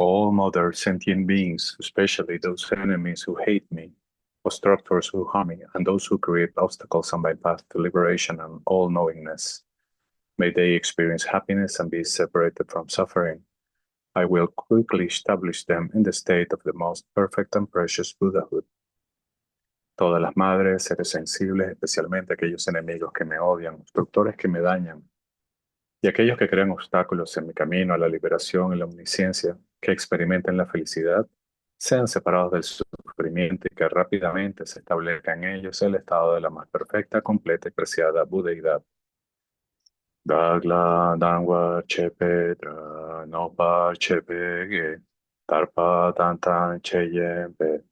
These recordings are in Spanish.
All other sentient beings, especially those enemies who hate me, obstructors who harm me, and those who create obstacles on my path to liberation and all-knowingness, may they experience happiness and be separated from suffering. I will quickly establish them in the state of the most perfect and precious Buddhahood. Todas las madres, seres sensibles, especialmente aquellos enemigos que me odian, obstructores que me dañan, y aquellos que crean obstáculos en mi camino a la liberación y la omnisciencia, que experimenten la felicidad, sean separados del sufrimiento y que rápidamente se establezca en ellos el estado de la más perfecta, completa y preciada budeidad. Dagla Dangwa Chepe Dra Nopa Chepe Ge Tarpa Tantan Cheyempe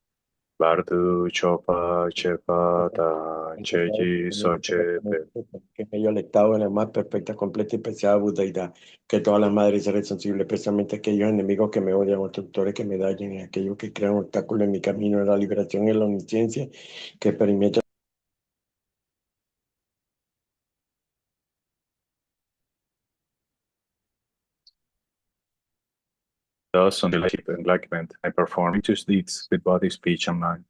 Bardu Chopa Chepa Tan Cheyi Sochepe. Que ellos el estado de la más perfecta, completa y preciada budeidad, que todas las madres y seres sensibles, especialmente aquellos enemigos que me odian, obstructores que me dañen, y aquellos que crean obstáculos en mi camino de la liberación y la omnisciencia, que experimenten. Thus, until I achieve enlightenment, I perform virtuous deeds with body, speech, and mind.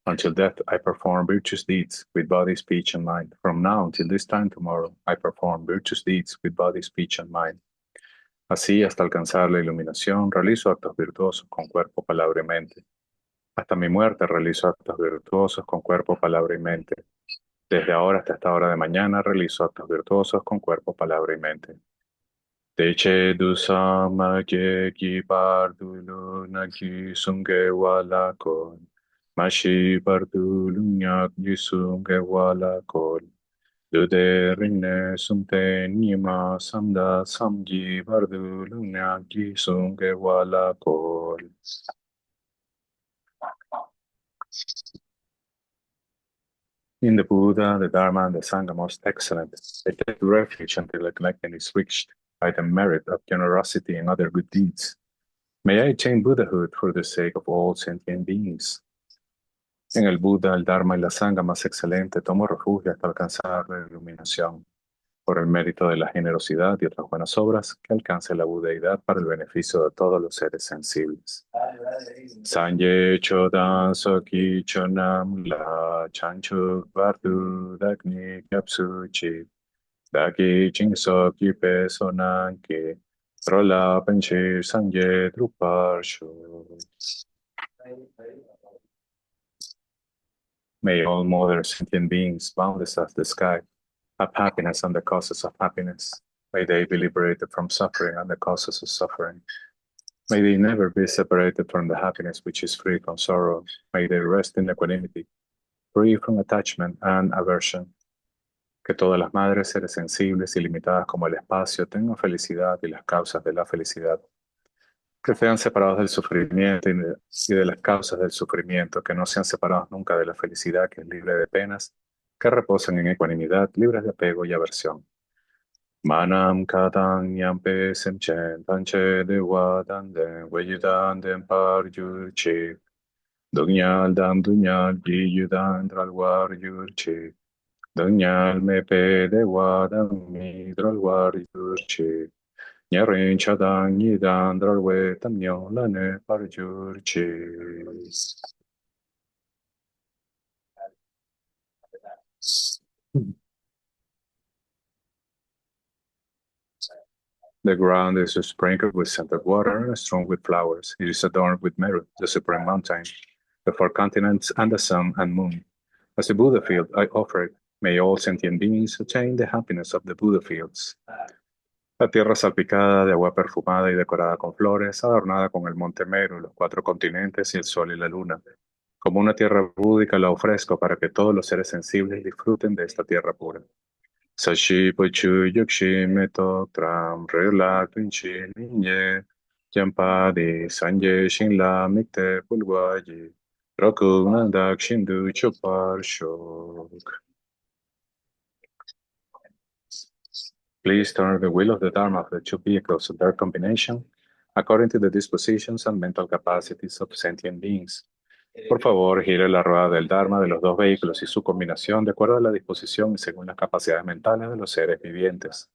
Until death, I perform virtuous deeds with body, speech, and mind. From now until this time tomorrow, I perform virtuous deeds with body, speech, and mind. Así, hasta alcanzar la iluminación, realizo actos virtuosos con cuerpo, palabra y mente. Hasta mi muerte realizo actos virtuosos con cuerpo, palabra y mente. Desde ahora hasta esta hora de mañana realizo actos virtuosos con cuerpo, palabra y mente. Teche du sama ki pardulu naki sunge wala kon. Mashi pardulu nyak sunge wala kon. Dude rinne sumte nima samda samji pardulu nyak sunge wala kon. In the Buddha, the Dharma, and the Sangha most excellent, I take refuge until enlightenment is reached by the merit of generosity and other good deeds. May I attain Buddhahood for the sake of all sentient beings. En el Buda, el Dharma y la Sangha más excelente, tomo refugio hasta alcanzar la iluminación, por el mérito de la generosidad y otras buenas obras, que alcance la budeidad para el beneficio de todos los seres sensibles. Sanje chodan soki chonam la chanchuk vartu dagni kyapsu chi dagi jingso kipe sonanki trola penchi sanje druparshu. May all mother sentient beings, boundless as the sky, have happiness and the causes of happiness. May they be liberated from suffering and the causes of suffering. May they never be separated from the happiness which is free from sorrow. May they rest in equanimity, free from attachment and aversion. Que todas las madres, seres sensibles y limitadas como el espacio, tengan felicidad y las causas de la felicidad. Que sean separados del sufrimiento y de las causas del sufrimiento, que no sean separados nunca de la felicidad que es libre de penas, que reposen en ecuanimidad, libres de apego y aversión. Manam katang yampe semchen tanche de wadan den weyudan den par yurchi. Dunyal dan dunyal yi yudan dralwar yurchi. Dunyal mepe de wadan mi dralwar yurchi. Nyarin chadang yidan dralwe tamnyo lane par yurchi. The ground is sprinkled with scented water and strewn with flowers. It is adorned with Meru, the supreme mountain, the four continents, and the sun and moon. As a Buddha field, I offer it. May all sentient beings attain the happiness of the Buddha fields. La tierra salpicada de agua perfumada y decorada con flores, adornada con el monte Meru, los cuatro continentes y el sol y la luna. Como una tierra búdica la ofrezco para que todos los seres sensibles disfruten de esta tierra pura. Sashi Pochu Yukshi Meto Tram Rela Tunchi Ninye Jampadi Sanje Shinla Mikte Pulwaji Roku Nandak Shindu Chupar Shok. Please turn the wheel of the Dharma of the two vehicles of their combination according to the dispositions and mental capacities of sentient beings. Por favor, gire la rueda del Dharma de los dos vehículos y su combinación de acuerdo a la disposición y según las capacidades mentales de los seres vivientes.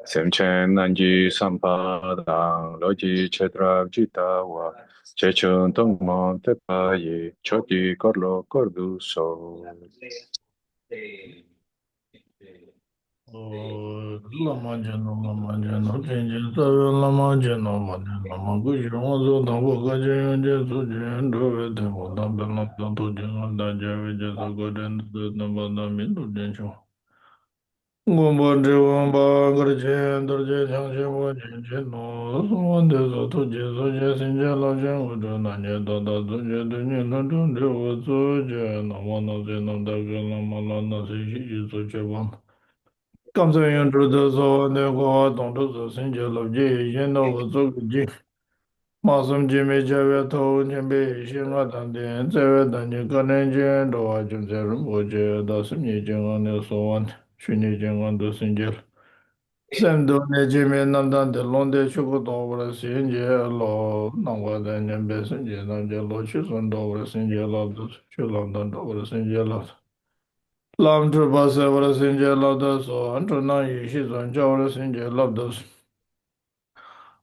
Semchen Nanji Sampadang Loji Chetrak Jitawa Chechun Tongmon Tepayi Choki Korlo Kordu So. Lama jano mama jano chenjen sayo lama jano mama lama kushi wanzo tangpo kachen yonje su jen dobe tenpo dampe lam tanto jen alda jewe jesa koden se tenpa dami tu jen shon. Gompa tre wamba kar chen tar che chang che po chen chen no suwan de so tu je so je sin je la chen u tu na nye ta ta su je tu nye na chun je wo su je na ma na se nam ta ke lama la na se shi ji su che pam. Cảm ơn những thứ đã cho tôi có động lực để sinh hoạt lập dị hiện đại và tốt đẹp. Mà sống chỉ mấy giờ về thâu những bề sinh hoạt đàn điện, giờ về đàn những cái này chuyện đó chúng ta rất muốn chơi, đã sinh nhật chẳng hạn như số one, sinh nhật chẳng hạn đó sinh nhật. Xem đó này chỉ mấy năm đàn điện long để chụp cái đó vào sinh nhật lo, năm qua đàn những bề sinh nhật đàn điện lo chụp xong đó vào sinh nhật lo, chụp lòng đàn đó vào sinh nhật lo. Lam tu pa se vara sinje labda so, antu na yi shi zon cha vara sinje labda so.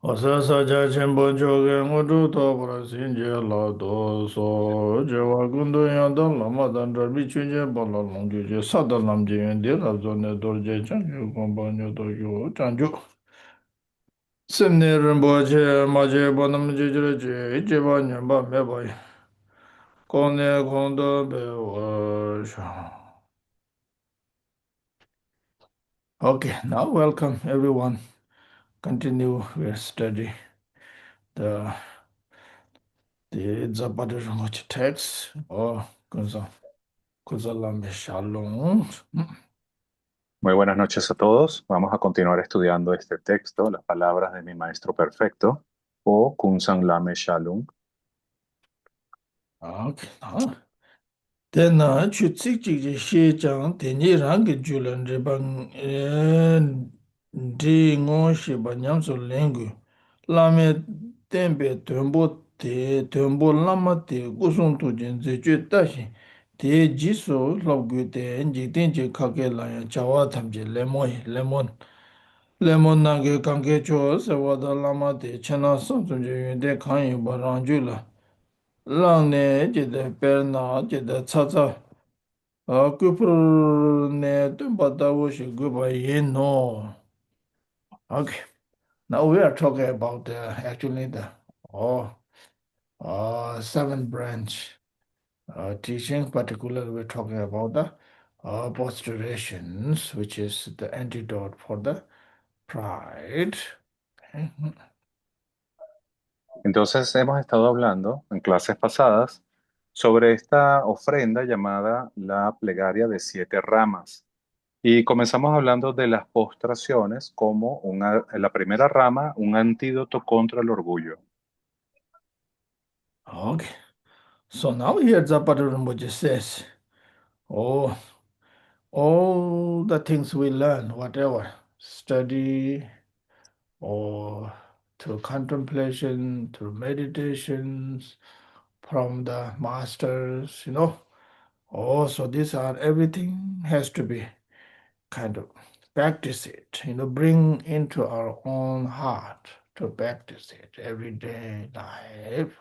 Asa sa cha chenpo choge ngudu to vara sinje labda so. Je kundu yang dan lama dan rabi chunje bala long ju je sa da lam je yun di rab zo ne dor je chan yu gomba nyo to yu chan ju. Sim ne rinpo che ma je bo nam je jire je, je ba nyan ba me ba yi. Kong ne kong do be wa sha. Okay, now welcome everyone. Continue your study. The Zapata text or Kuzalam Shalom. Muy buenas noches a todos. Vamos a continuar estudiando este texto, las palabras de mi maestro perfecto, o Kun San Lame Shalom. Okay. Then chu tsik chik ji xie chang tenyi rangi julan ribang di ngon shi ba nyam su lengu lame tenpe tenpo lama te kusung tu jen ze ju ta shi te ji su lop gu te jik ten je kake la ya chawa tam je lemon na ge kange cho se wada lama te chena sam sum je yun de kanyi ba rang ju la lang ne je de per na je de ca ca Kupur ne tumbatawo shi guba yin no. Okay. Now we are talking about actually the oh seven branch teaching. Particularly, we're talking about the postulations, which is the antidote for the pride. Okay. Entonces, hemos estado hablando en clases pasadas sobre esta ofrenda llamada la plegaria de 7 ramas. Y comenzamos hablando de las postraciones como la primera rama, un antídoto contra el orgullo. Okay. So now here Zapata Rinpoche says, oh, all the things we learn, whatever, study, or through contemplation, through meditations from the masters, Oh, so these are everything has to be kind of practice it, bring into our own heart to practice it everyday life.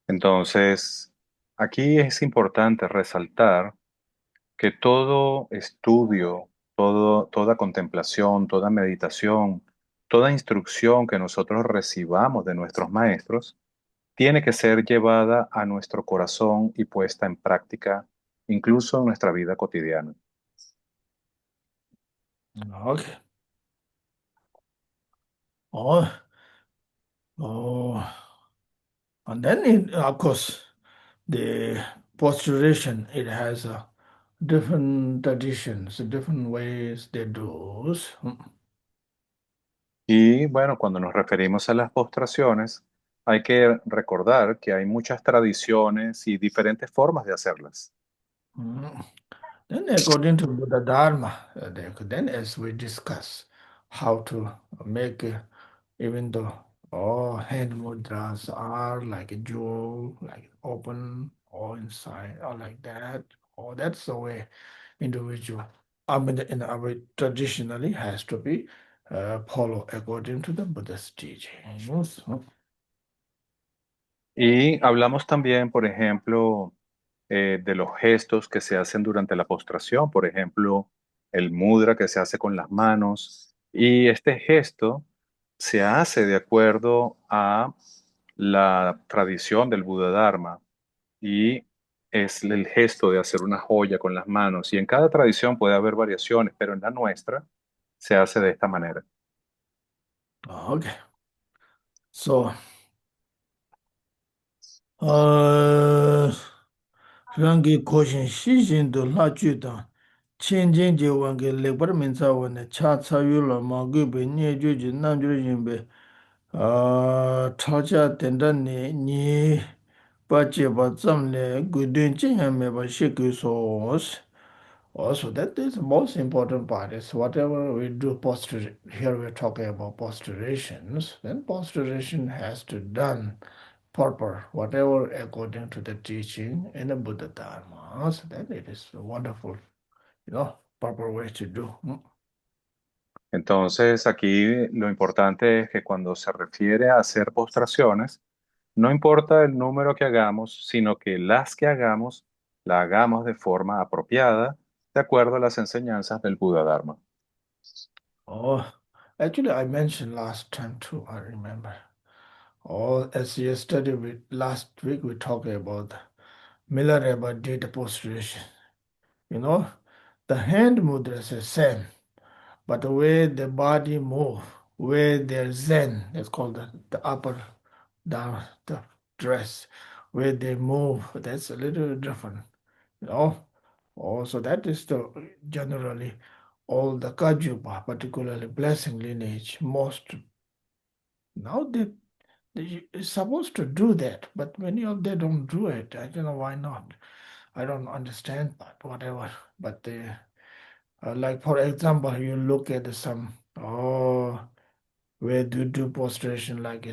Entonces, aquí es importante resaltar que todo estudio, toda contemplación, toda meditación, toda instrucción que nosotros recibamos de nuestros maestros, tiene que ser llevada a nuestro corazón y puesta en práctica, incluso en nuestra vida cotidiana. Okay. Oh, oh. And then, of course, the posturation, it has different traditions, different ways they do. Y bueno, cuando nos referimos a las postraciones, hay que recordar que hay muchas tradiciones y diferentes formas de hacerlas. Mm. Then, according to Buddha Dharma, then as we discuss how to make, even though all hand mudras are like a jewel, like open or inside, or like that, or that's the way individual I mean, in our traditionally has to be followed according to the Buddha's teachings. Y hablamos también, por ejemplo, de los gestos que se hacen durante la postración, por ejemplo, el mudra que se hace con las manos. Y este gesto se hace de acuerdo a la tradición del Buda Dharma y es el gesto de hacer una joya con las manos. Y en cada tradición puede haber variaciones, pero en la nuestra se hace de esta manera. Okay. So, uh, rangi koshin shishin to la ju dang, chen chen je wangi lekbar min ca wane cha ca yu la ma gui be nye ju ji nam ju yin be, cha cha tenda ni ni ba je ba zam le gui dun chen yan me ba shi gui so os. Also, that is the most important part is whatever we do posture, here we're talking about posturations, then posturation has to done proper, whatever according to the teaching in the Buddha Dharma. So then it is a wonderful, proper way to do. Entonces, aquí lo importante es que cuando se refiere a hacer postraciones, no importa el número que hagamos, sino que las que hagamos, la hagamos de forma apropiada, de acuerdo a las enseñanzas del Buda Dharma. Oh, actually, I mentioned last time too, I remember. Oh, as yesterday, last week, we talked about Milarepa did postulation. The hand mudra is the same, but the way the body move, where there's zen, it's called the upper down the dress, where they move, that's a little different, you know. Also, that is the generally all the Kajupa, particularly blessing lineage, most now they supposed to do that, but many of them don't do it. I don't know why not. I don't understand that, whatever. But they, like for example, you look at some where do postration like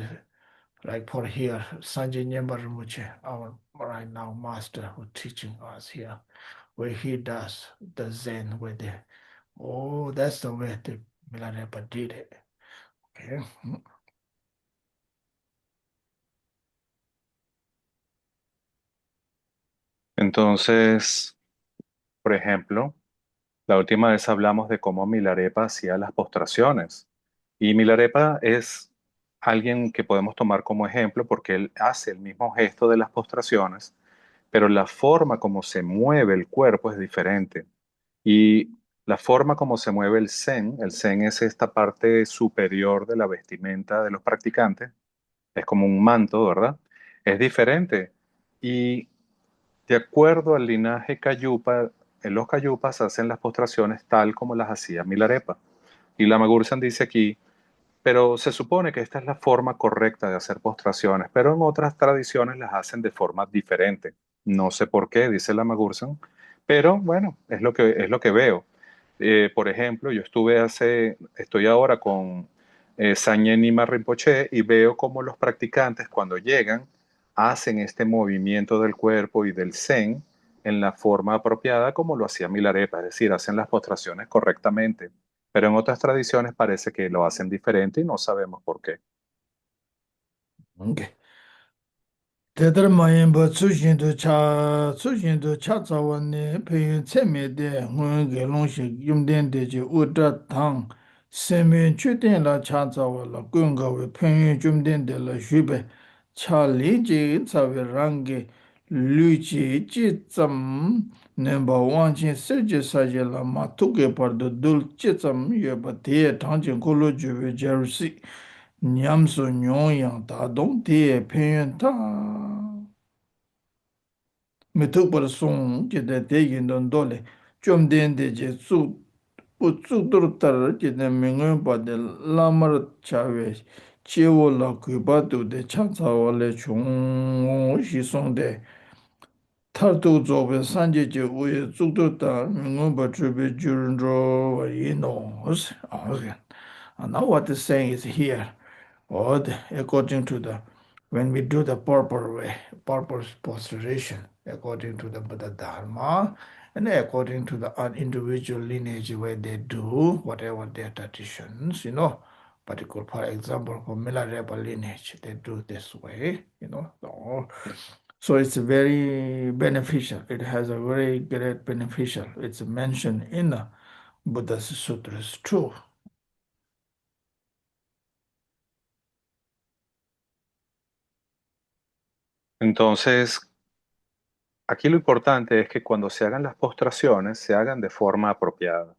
for here, Sanjay Nyambar Rinpoche, our right now master who teaching us here, where he does the Zen with the that's the way the Milarepa did it. Okay. Entonces, por ejemplo, la última vez hablamos de cómo Milarepa hacía las postraciones. Y Milarepa es alguien que podemos tomar como ejemplo porque él hace el mismo gesto de las postraciones, pero la forma como se mueve el cuerpo es diferente. Y la forma como se mueve el zen es esta parte superior de la vestimenta de los practicantes, es como un manto, ¿verdad? Es diferente. Y de acuerdo al linaje Cayupa, en los Cayupas hacen las postraciones tal como las hacía Milarepa. Y Lama Gursan dice aquí, pero se supone que esta es la forma correcta de hacer postraciones, pero en otras tradiciones las hacen de forma diferente. No sé por qué, dice Lama Gursan, pero bueno, es lo que veo. Por ejemplo, estoy ahora con Sañé Nima Rinpoche y veo cómo los practicantes cuando llegan hacen este movimiento del cuerpo y del zen en la forma apropiada como lo hacía Milarepa, es decir, hacen las postraciones correctamente. Pero en otras tradiciones parece que lo hacen diferente y no sabemos por qué. Okay. Tētara māyīmbā tsūshīndu chā tsawa nē pēyū tsē mē tē ngūyō gē lōngshī yumdēn tē chī udrā tāng sē mē chū tēn lā chā tsawa lā gōng gā wē pēyū yumdēn tē lā shū bē chā lī jī tsawa rāng gē lū chī jī tsam nē bā wāng chī sē jī sā jī lā mā tū gē pār dō dūl jī tsam yō bā tē tāng chī kō lō chū bē jā rū sī nyam su nyōng yāng tā dōng tē pēyū tā mi tukpar song jide degi dole chom dende je tsuk dur tar jide mingun pa de lamar chawe chewo la kuipa tu de chan tsawa le chung shi song de tar tu zobe sanje je uye tsuk dur tar mingun pa chubi jurun ro wa yi no. Now what is saying is here, according to the when we do the proper way, proper posturation, according to the Buddha Dharma, and according to the individual lineage where they do whatever their traditions, particular, for example, for Milarepa lineage, they do this way, so it's very beneficial. It has a very great beneficial. It's mentioned in the Buddha's sutras too. Entonces, aquí lo importante es que cuando se hagan las postraciones, se hagan de forma apropiada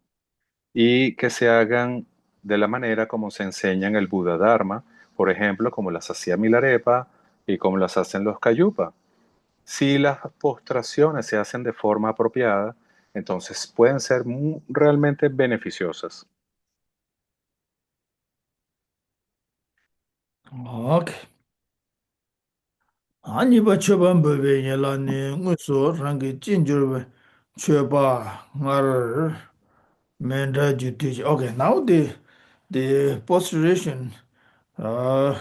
y que se hagan de la manera como se enseña en el Buda Dharma, por ejemplo, como las hacía Milarepa y como las hacen los Cayupa. Si las postraciones se hacen de forma apropiada, entonces pueden ser realmente beneficiosas. Okay. 아니바 초반 법에 열라니 무서 랑게 진저베 쳐봐 나를 맨다 주티. Okay, now the postulation uh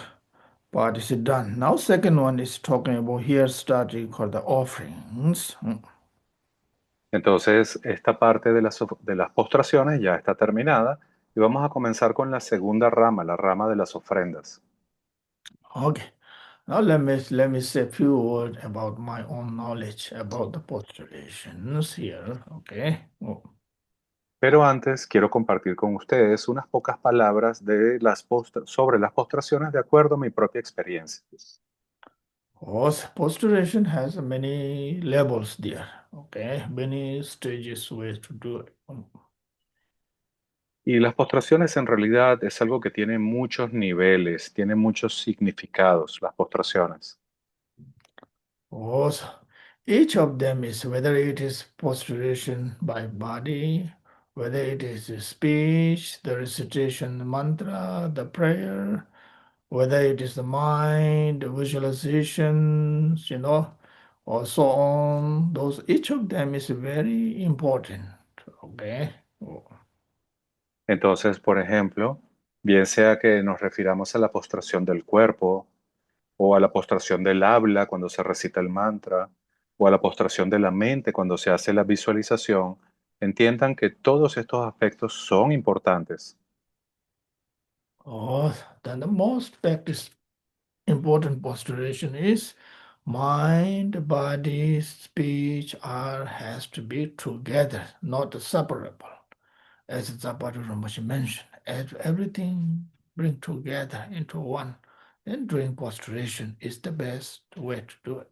part is done. Now second one is talking about here starting called the offerings. Entonces, esta parte de las postraciones ya está terminada y vamos a comenzar con la segunda rama, la rama de las ofrendas. Okay. Now let me say a few words about my own knowledge about the postulations here. Okay. Oh. Pero antes quiero compartir con ustedes unas pocas palabras sobre las postraciones de acuerdo a mi propia experiencia. Postulation has many levels there. Okay, many stages ways to do it. Y las postraciones en realidad es algo que tiene muchos niveles, tiene muchos significados, las postraciones. Also, each of them is whether it is postulation by body, whether it is a speech, the recitation, the mantra, the prayer, whether it is the mind, the visualizations, or so on. Those each of them is very important. Okay. Entonces, por ejemplo, bien sea que nos refiramos a la postración del cuerpo, o a la postración del habla cuando se recita el mantra, o a la postración de la mente cuando se hace la visualización, entiendan que todos estos aspectos son importantes. Oh, then the most practice important postulation is mind, body, speech are has to be together, not separable. As Zapata Rinpoche mentioned, as everything bring together into one, then doing postulation is the best way to do it.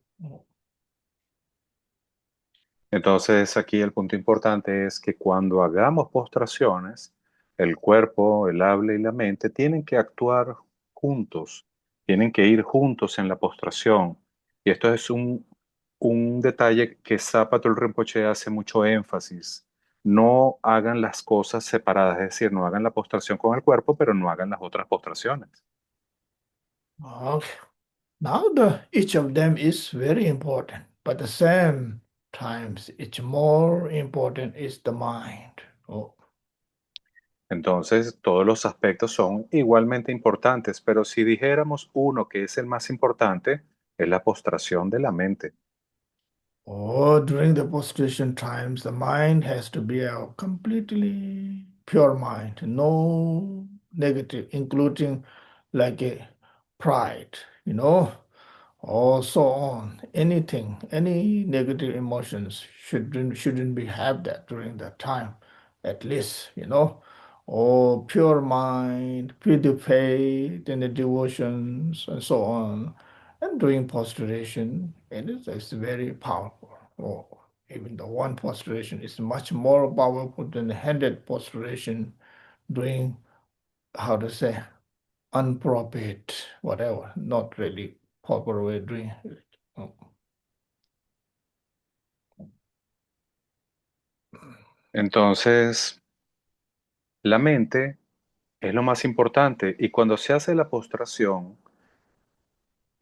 Entonces, aquí el punto importante es que cuando hagamos postraciones, el cuerpo, el habla y la mente tienen que actuar juntos, tienen que ir juntos en la postración. Y esto es un detalle que Zapatul Rinpoche hace mucho énfasis. No hagan las cosas separadas, es decir, no hagan la postración con el cuerpo, pero no hagan las otras postraciones. Okay. Now each of them is very important, but the same times it's more important is the mind. Oh. Entonces, todos los aspectos son igualmente importantes, pero si dijéramos uno que es el más importante, es la postración de la mente. During the postration times, the mind has to be a completely pure mind, no negative, including like a pride, or so on. Anything, any negative emotions shouldn't be have that during that time, at least, or pure mind, pure faith and the devotions and so on. And doing postulation, and it's very powerful. Oh, even the one postulation is much more powerful than the handed postulation doing, how to say, unappropriate, whatever, not really proper way of doing it. Oh. Entonces, la mente es lo más importante y cuando se hace la postración,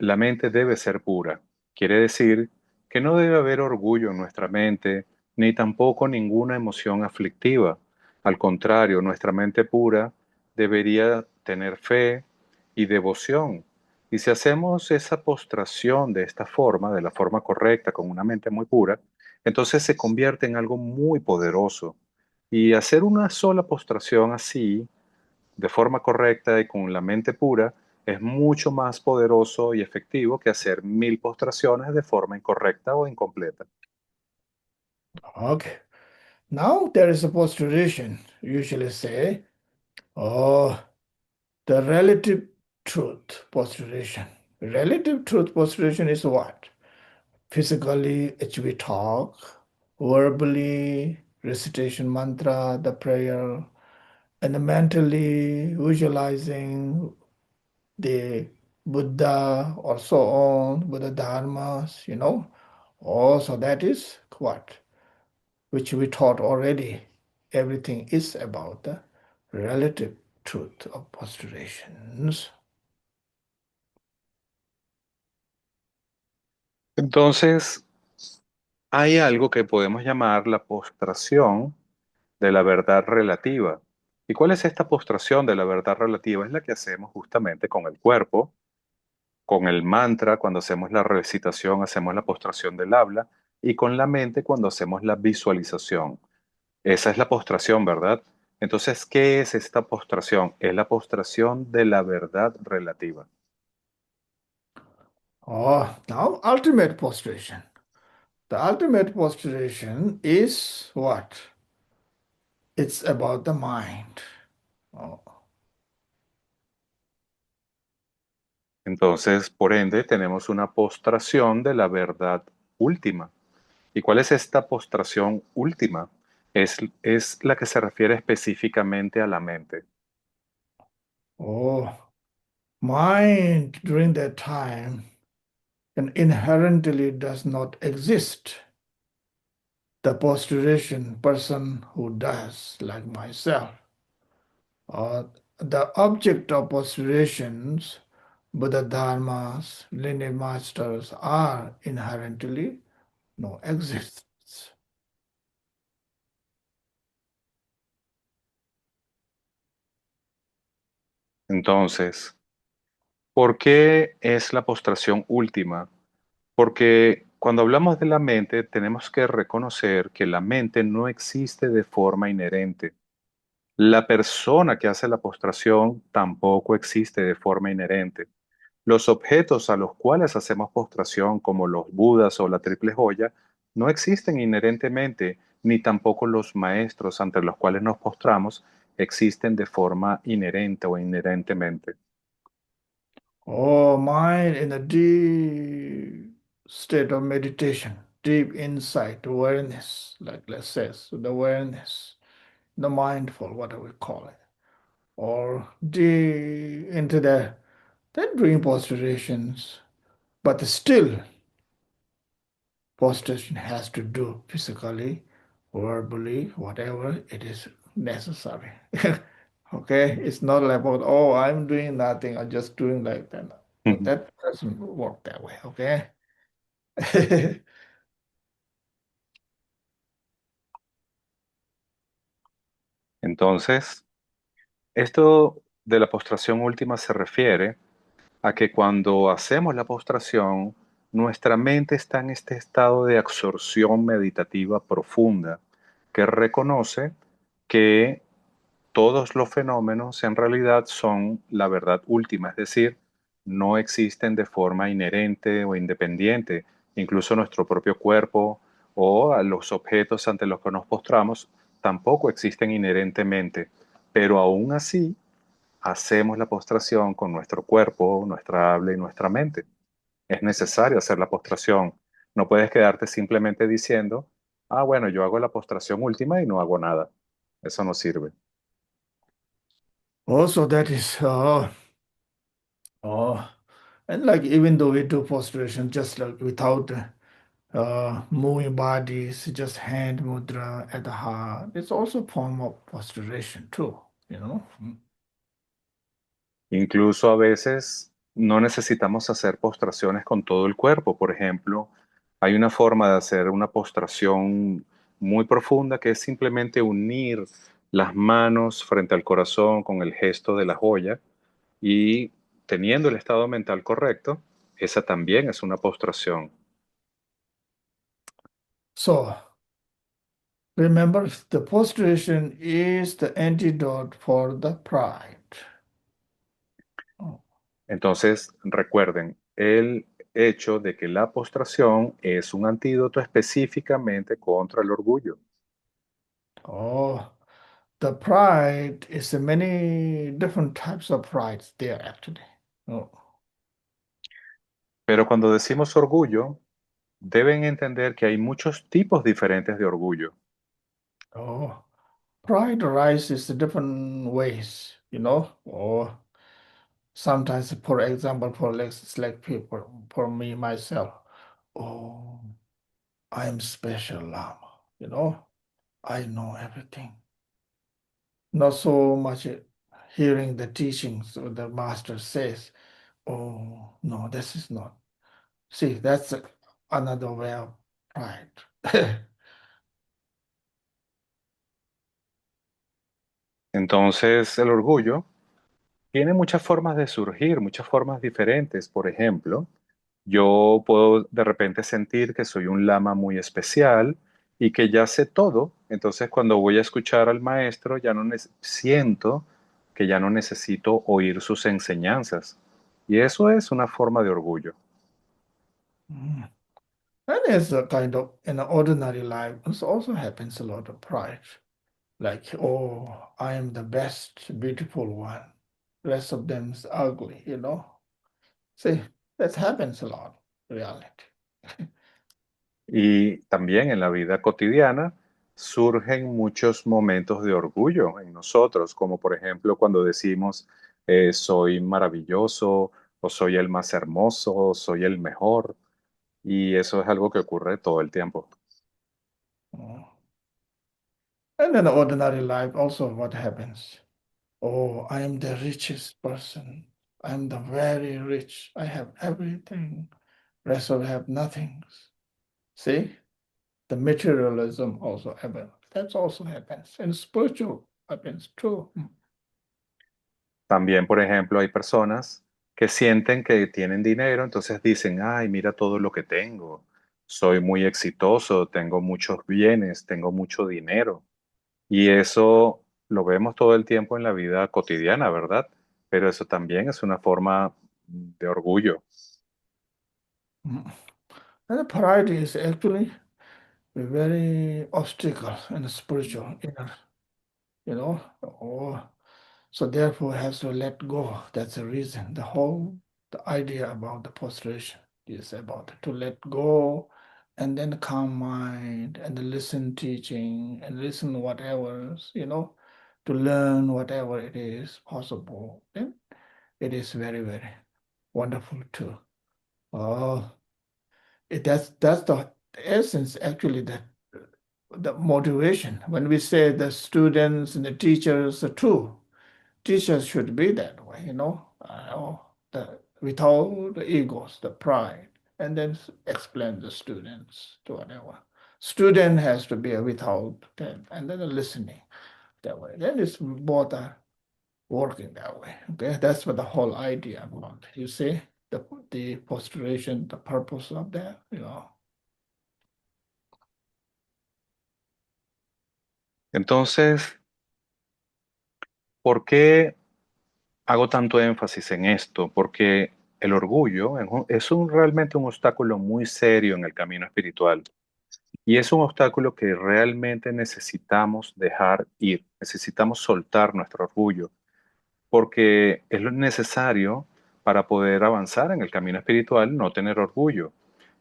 la mente debe ser pura. Quiere decir que no debe haber orgullo en nuestra mente, ni tampoco ninguna emoción aflictiva. Al contrario, nuestra mente pura debería tener fe y devoción. Y si hacemos esa postración de esta forma, de la forma correcta, con una mente muy pura, entonces se convierte en algo muy poderoso. Y hacer una sola postración así, de forma correcta y con la mente pura, es mucho más poderoso y efectivo que hacer 1000 postraciones de forma incorrecta o incompleta. Okay. Now there is a postulation. Usually say, oh, the relative truth postulation. Relative truth postulation is what? Physically, we talk, verbally, recitation mantra, the prayer, and mentally visualizing the Buddha or so on, Buddha dharmas, Oh, so that is what? Which we taught already. Everything is about the relative truth of postulations. Entonces, hay algo que podemos llamar la postración de la verdad relativa. ¿Y cuál es esta postración de la verdad relativa? Es la que hacemos justamente con el cuerpo, con el mantra, cuando hacemos la recitación, hacemos la postración del habla, y con la mente cuando hacemos la visualización. Esa es la postración, ¿verdad? Entonces, ¿qué es esta postración? Es la postración de la verdad relativa. Oh, now ultimate postulation. The ultimate postulation is what? It's about the mind. Oh. Entonces, por ende, tenemos una postración de la verdad última. ¿Y cuál es esta postración última? Es la que se refiere específicamente a la mente. Oh, mind during that time and inherently does not exist. The postulation person who does, like myself, or the object of postulations, Buddha dharmas, linear masters are inherently no exists. Entonces, ¿por qué es la postración última? Porque cuando hablamos de la mente, tenemos que reconocer que la mente no existe de forma inherente. La persona que hace la postración tampoco existe de forma inherente. Los objetos a los cuales hacemos postración, como los Budas o la triple joya, no existen inherentemente, ni tampoco los maestros ante los cuales nos postramos existen de forma inherente o inherentemente. Oh, mind in a deep state of meditation, deep insight, awareness, like let's say, so the awareness, the mindful, whatever we call it, or deep into the then doing posturations, but still prostration has to do physically, verbally, whatever it is necessary. Okay, it's not like about, oh, I'm doing nothing, I'm just doing like that. No, Ujú. that doesn't work that way, okay? Entonces, esto de la postración última se refiere a que cuando hacemos la postración, nuestra mente está en este estado de absorción meditativa profunda que reconoce que todos los fenómenos en realidad son la verdad última, es decir, no existen de forma inherente o independiente. Incluso nuestro propio cuerpo o a los objetos ante los que nos postramos tampoco existen inherentemente, pero aún así hacemos la postración con nuestro cuerpo, nuestra habla y nuestra mente. Es necesario hacer la postración. No puedes quedarte simplemente diciendo, ah, bueno, yo hago la postración última y no hago nada. Eso no sirve. Also, that is, oh, and like even though we do prostration just like without moving bodies, just hand mudra at the heart, it's also a form of prostration too, you know? Incluso a veces no necesitamos hacer postraciones con todo el cuerpo. Por ejemplo, hay una forma de hacer una postración muy profunda que es simplemente unir las manos frente al corazón con el gesto de la joya y teniendo el estado mental correcto, esa también es una postración. So remember, the prostration is the antidote for the pride. Oh, Entonces, recuerden el hecho de que la postración es un antídoto específicamente contra el orgullo. oh, the pride is many different types of pride there actually. Oh, Pero cuando decimos orgullo, deben entender que hay muchos tipos diferentes de orgullo. oh, pride arises in different ways, you know, or sometimes, for example, for like people, for me myself, oh, I am special Lama, you know, I know everything. Not so much hearing the teachings of the master says, oh, no, this is not. See, that's another way of pride. Entonces, el orgullo tiene muchas formas de surgir, muchas formas diferentes. Por ejemplo, yo puedo de repente sentir que soy un lama muy especial y que ya sé todo. Entonces, cuando voy a escuchar al maestro, ya no siento que ya no necesito oír sus enseñanzas. Y eso es una forma de orgullo. Mm. And as a kind of in an ordinary life, it also happens a lot of pride. Like, oh, I am the best, beautiful one. Rest of them is ugly, you know. See, that happens a lot, reality. Y también en la vida cotidiana surgen muchos momentos de orgullo en nosotros, como por ejemplo cuando decimos soy maravilloso o soy el más hermoso o soy el mejor. Y eso es algo que ocurre todo el tiempo. Mm. And in the ordinary life, also what happens? Oh, I am the richest person. I'm the very rich. I have everything. Rest of have nothing. See, the materialism also happens. That also happens. And spiritual happens too. También, por ejemplo, hay personas que sienten que tienen dinero, entonces dicen, ay, mira todo lo que tengo. Soy muy exitoso, tengo muchos bienes, tengo mucho dinero. Y eso lo vemos todo el tiempo en la vida cotidiana, ¿verdad? Pero eso también es una forma de orgullo. Mm. And the pride is actually a very obstacle in the spiritual inner, you know. Oh, so therefore has to let go. That's the reason. The idea about the prostration is about to let go and then calm mind and listen teaching and listen whatever, you know, to learn whatever it is possible. Then it is very, very wonderful too. Oh, that's the essence actually that the motivation. When we say the students and the teachers are true, teachers should be that way, you know, without the egos, the pride, and then explain the students to whatever. Student has to be without that, and then the listening that way. Then it's both are working that way. Okay, that's what the whole idea about. You see the postulation, the purpose of that, you know. Entonces, ¿por qué hago tanto énfasis en esto? Porque el orgullo realmente un obstáculo muy serio en el camino espiritual. Y es un obstáculo que realmente necesitamos dejar ir, necesitamos soltar nuestro orgullo, porque es lo necesario para poder avanzar en el camino espiritual, no tener orgullo.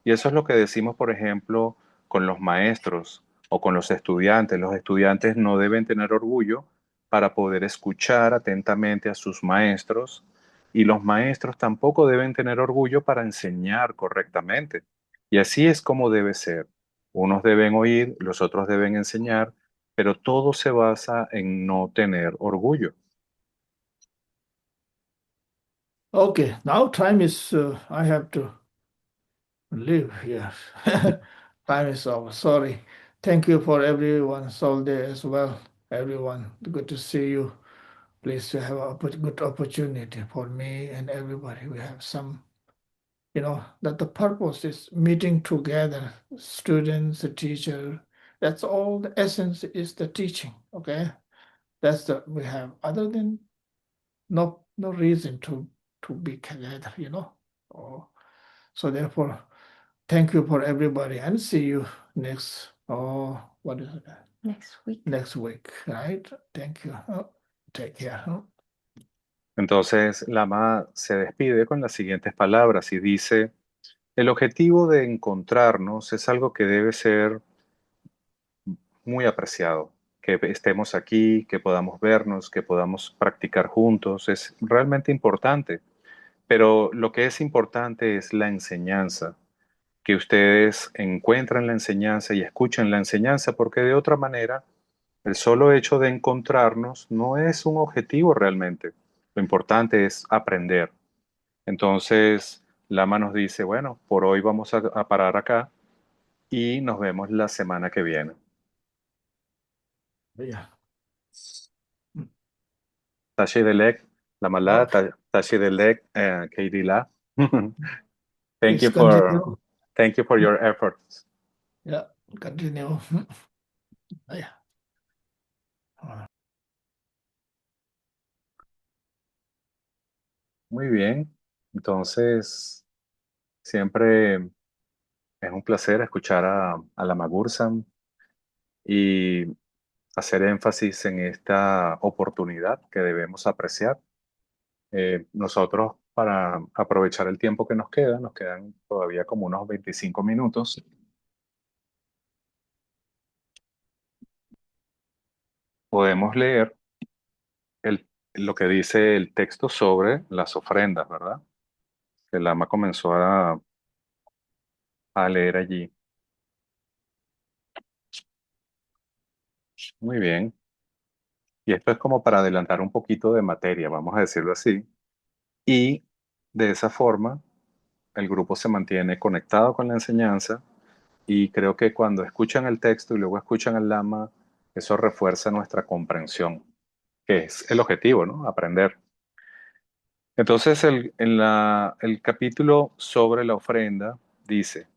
Y eso es lo que decimos, por ejemplo, con los maestros o con los estudiantes. Los estudiantes no deben tener orgullo para poder escuchar atentamente a sus maestros y los maestros tampoco deben tener orgullo para enseñar correctamente. Y así es como debe ser. Unos deben oír, los otros deben enseñar, pero todo se basa en no tener orgullo. Okay, now time is, I have to leave here. Time is over. Sorry. Thank you for everyone sold there as well. Everyone, good to see you. Please have a good opportunity for me and everybody. We have some that the purpose is meeting together, students, the teacher. That's all. The essence is the teaching. Okay, that's the we have. Other than no reason to be together. So therefore, thank you for everybody, and see you next. What is it? Next week, right? Thank you. Take care. Entonces, Lama se despide con las siguientes palabras y dice, el objetivo de encontrarnos es algo que debe ser muy apreciado. Que estemos aquí, que podamos vernos, que podamos practicar juntos, es realmente importante. Pero lo que es importante es la enseñanza, que ustedes encuentren la enseñanza y escuchen la enseñanza, porque de otra manera, el solo hecho de encontrarnos no es un objetivo realmente. Lo importante es aprender. Entonces, Lama nos dice, bueno, por hoy vamos a parar acá y nos vemos la semana que viene. Yeah. Tashi Delek, Lamala, Okay. Tashi Delek, Katie La. Please Thank continue. you for your efforts. Yeah, continue. Yeah. Muy bien. Entonces, siempre es un placer escuchar a Lama Gursan y hacer énfasis en esta oportunidad que debemos apreciar. Nosotros, para aprovechar el tiempo que nos quedan todavía como unos 25 minutos. Podemos leer lo que dice el texto sobre las ofrendas, ¿verdad? El Lama comenzó a leer allí. Muy bien. Y esto es como para adelantar un poquito de materia, vamos a decirlo así. Y de esa forma, el grupo se mantiene conectado con la enseñanza y creo que cuando escuchan el texto y luego escuchan al Lama, eso refuerza nuestra comprensión, que es el objetivo, ¿no? Aprender. Entonces, el capítulo sobre la ofrenda dice,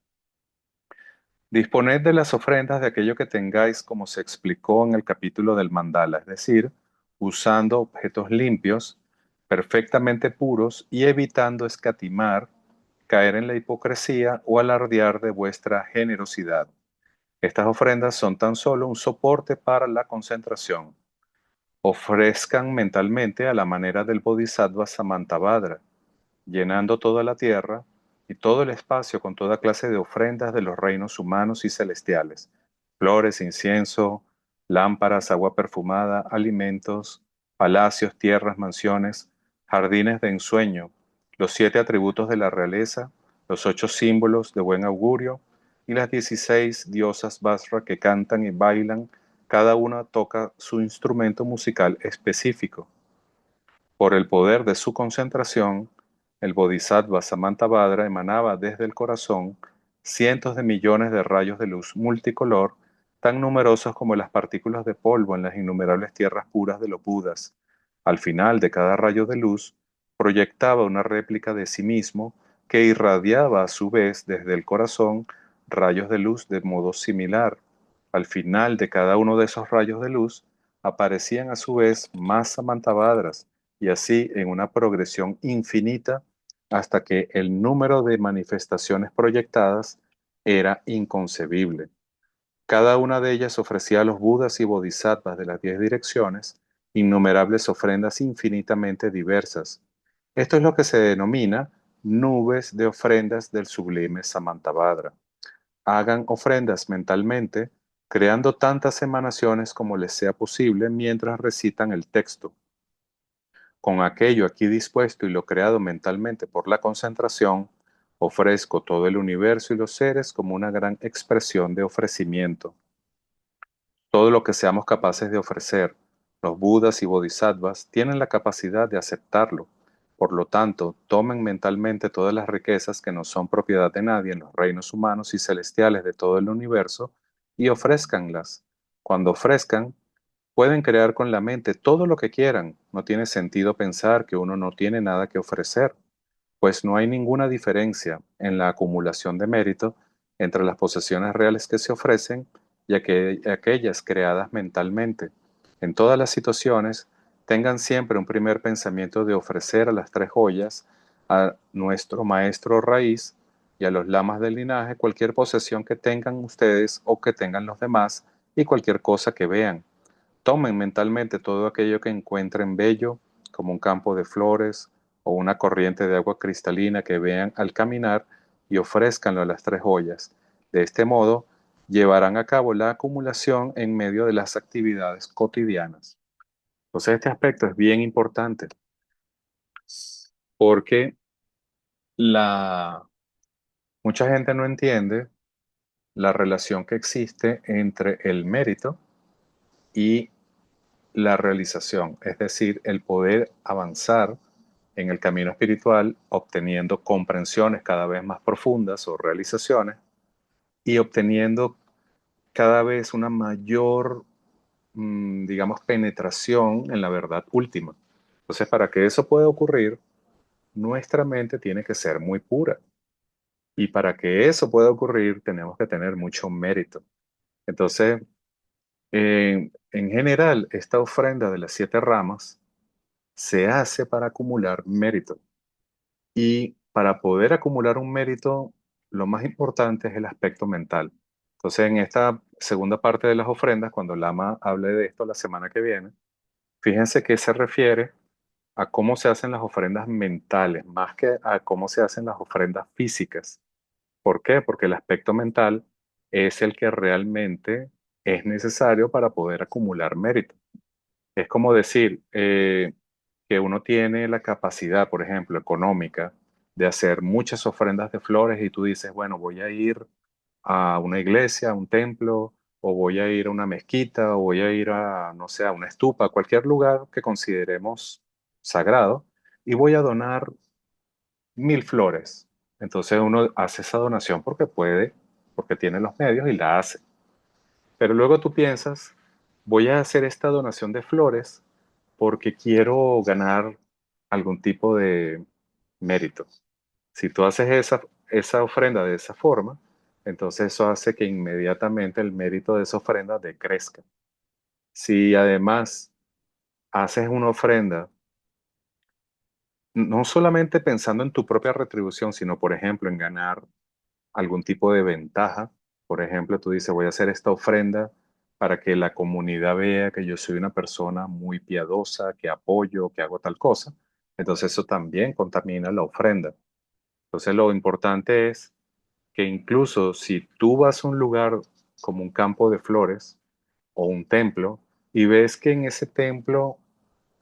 disponed de las ofrendas de aquello que tengáis como se explicó en el capítulo del mandala, es decir, usando objetos limpios, perfectamente puros y evitando escatimar, caer en la hipocresía o alardear de vuestra generosidad. Estas ofrendas son tan solo un soporte para la concentración. Ofrezcan mentalmente a la manera del Bodhisattva Samantabhadra, llenando toda la tierra y todo el espacio con toda clase de ofrendas de los reinos humanos y celestiales, flores, incienso, lámparas, agua perfumada, alimentos, palacios, tierras, mansiones, jardines de ensueño, los 7 atributos de la realeza, los 8 símbolos de buen augurio y las 16 diosas Vasra que cantan y bailan, cada una toca su instrumento musical específico. Por el poder de su concentración, el Bodhisattva Samantabhadra emanaba desde el corazón cientos de millones de rayos de luz multicolor, tan numerosos como las partículas de polvo en las innumerables tierras puras de los Budas. Al final de cada rayo de luz, proyectaba una réplica de sí mismo que irradiaba a su vez desde el corazón rayos de luz de modo similar. Al final de cada uno de esos rayos de luz, aparecían a su vez más Samantabhadras, y así en una progresión infinita hasta que el número de manifestaciones proyectadas era inconcebible. Cada una de ellas ofrecía a los Budas y Bodhisattvas de las 10 direcciones innumerables ofrendas infinitamente diversas. Esto es lo que se denomina nubes de ofrendas del sublime Samantabhadra. Hagan ofrendas mentalmente, creando tantas emanaciones como les sea posible mientras recitan el texto. Con aquello aquí dispuesto y lo creado mentalmente por la concentración, ofrezco todo el universo y los seres como una gran expresión de ofrecimiento. Todo lo que seamos capaces de ofrecer, los Budas y Bodhisattvas tienen la capacidad de aceptarlo. Por lo tanto, tomen mentalmente todas las riquezas que no son propiedad de nadie en los reinos humanos y celestiales de todo el universo y ofrézcanlas. Cuando ofrezcan, pueden crear con la mente todo lo que quieran. No tiene sentido pensar que uno no tiene nada que ofrecer. pues no hay ninguna diferencia en la acumulación de mérito entre las posesiones reales que se ofrecen y aquellas creadas mentalmente. En todas las situaciones, tengan siempre un primer pensamiento de ofrecer a las tres joyas, a nuestro maestro raíz y a los lamas del linaje cualquier posesión que tengan ustedes o que tengan los demás y cualquier cosa que vean. Tomen mentalmente todo aquello que encuentren bello, como un campo de flores o una corriente de agua cristalina que vean al caminar y ofrézcanlo a las tres joyas. De este modo, llevarán a cabo la acumulación en medio de las actividades cotidianas. Entonces, este aspecto es bien importante porque la, mucha gente no entiende la relación que existe entre el mérito y la realización, es decir, el poder avanzar en el camino espiritual obteniendo comprensiones cada vez más profundas o realizaciones y obteniendo cada vez una mayor, digamos, penetración en la verdad última. Entonces, para que eso pueda ocurrir, nuestra mente tiene que ser muy pura. Y para que eso pueda ocurrir, tenemos que tener mucho mérito. Entonces, en general, esta ofrenda de las 7 ramas se hace para acumular mérito. Y para poder acumular un mérito, lo más importante es el aspecto mental. Entonces, en esta segunda parte de las ofrendas, cuando Lama hable de esto la semana que viene, fíjense que se refiere a cómo se hacen las ofrendas mentales, más que a cómo se hacen las ofrendas físicas. ¿Por qué? Porque el aspecto mental es el que realmente es necesario para poder acumular mérito. Es como decir que uno tiene la capacidad, por ejemplo, económica, de hacer muchas ofrendas de flores y tú dices, bueno, voy a ir a una iglesia, a un templo, o voy a ir a una mezquita, o voy a ir a, no sé, a una estupa, a cualquier lugar que consideremos sagrado, y voy a donar 1000 flores. Entonces uno hace esa donación porque puede, porque tiene los medios y la hace. Pero luego tú piensas, voy a hacer esta donación de flores porque quiero ganar algún tipo de mérito. Si tú haces esa ofrenda de esa forma, entonces eso hace que inmediatamente el mérito de esa ofrenda decrezca. Si además haces una ofrenda, no solamente pensando en tu propia retribución, sino por ejemplo en ganar algún tipo de ventaja. Por ejemplo, tú dices, voy a hacer esta ofrenda para que la comunidad vea que yo soy una persona muy piadosa, que apoyo, que hago tal cosa. Entonces eso también contamina la ofrenda. Entonces lo importante es que incluso si tú vas a un lugar como un campo de flores o un templo y ves que en ese templo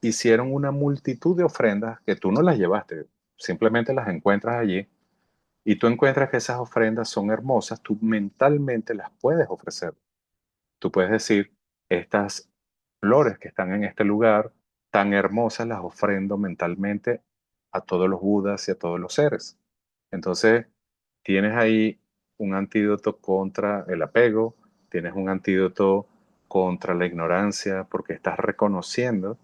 hicieron una multitud de ofrendas que tú no las llevaste, simplemente las encuentras allí y tú encuentras que esas ofrendas son hermosas, tú mentalmente las puedes ofrecer. Tú puedes decir, estas flores que están en este lugar tan hermosas las ofrendo mentalmente a todos los budas y a todos los seres. Entonces, tienes ahí un antídoto contra el apego, tienes un antídoto contra la ignorancia, porque estás reconociendo